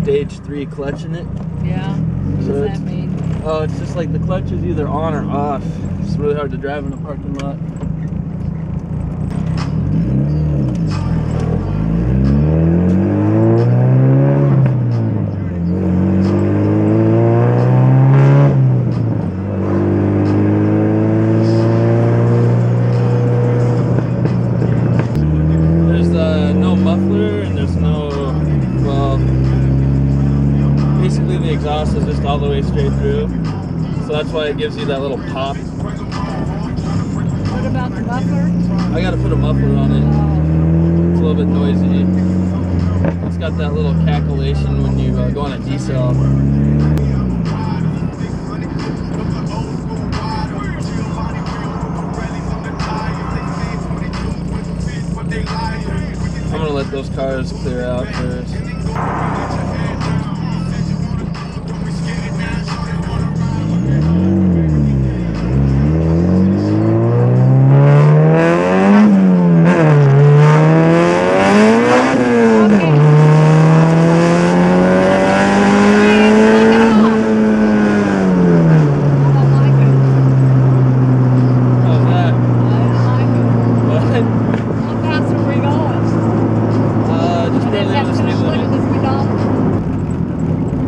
stage 3 clutch in it. Yeah. What does that mean? Oh, it's just like the clutch is either on or off. It's really hard to drive in a parking lot. There's no muffler and there's no, well, basically the exhaust is just all the way straight through. So that's why it gives you that little pop. What about the muffler? I gotta put a muffler on it. Oh. It's a little bit noisy. It's got that little cackleation when you go on a decel. I'm gonna let those cars clear out first.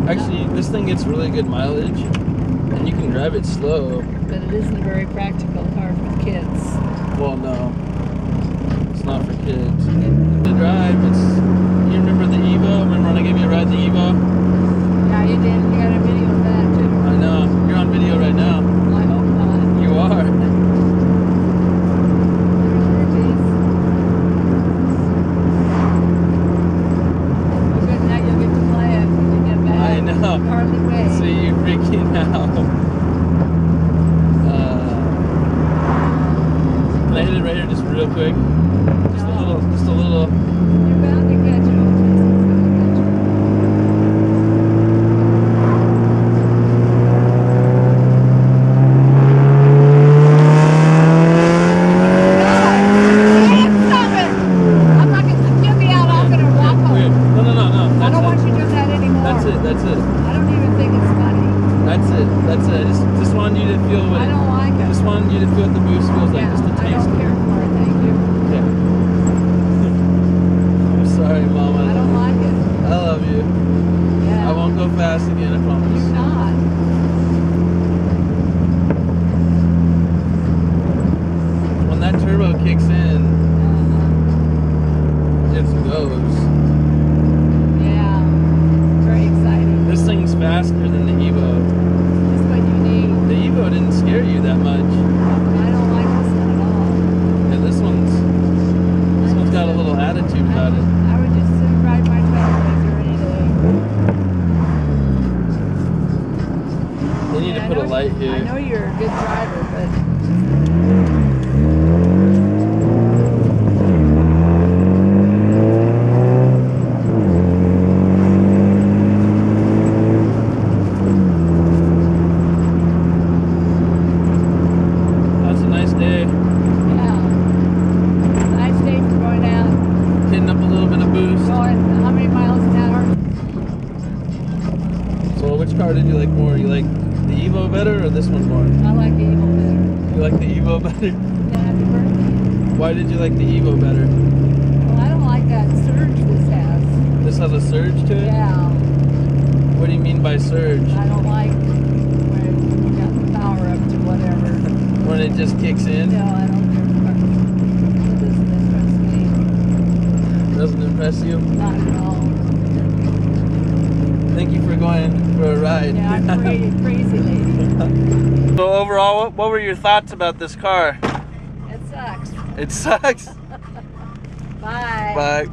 Actually, this thing gets really good mileage, and you can drive it slow. But it isn't a very practical car for kids. Well, no. It's not for kids. The drive, you remember the Evo? Remember when I gave you a ride the Evo? Yeah, you did. You got a video of that, too. I know. You're on video right now. I hope not. You are. Hardly way. See you freaking out. Can I hit it right here just real quick? Just a little. You're bound to catch it. I'm not going to get me out. I'm going to walk home. No. I don't want you doing that anymore. That's it. I don't even think it's funny. That's it. I just wanted you to feel what. I don't like it. Just wanted you to feel what the boost feels like. Yeah, Just a I taste. don't care for it. Thank you. Okay. I'm sorry, Mama. I don't like it. I love you. Yeah. I won't go fast again. I promise. You're not. When that turbo kicks in, it goes. Yeah. Very exciting. This thing's faster than the Evo. That's what you need. The Evo didn't scare you that much. I don't like this one at all. Yeah, this one's got a little attitude about it. I would just sit and ride my trailblazer any day. They need to put a light here. I know you're a good driver, but that's a nice day. yeah. Nice day for going out. Hitting up a little bit of boost. Going how many miles an hour? So which car did you like more? You like the Evo better or this one more? I like the Evo better. You like the Evo better? Yeah, happy birthday. Why did you like the Evo better? Well, I don't like that surge this has. This has a surge to it? Yeah. What do you mean by surge? I don't like when you got the power up to whatever. When it just kicks in? No, I don't care for it. Doesn't interest me. Doesn't impress you? Not at all. Thank you for going for a ride. Yeah, I'm crazy lady. So overall, what were your thoughts about this car? It sucks. It sucks. Bye. Bye.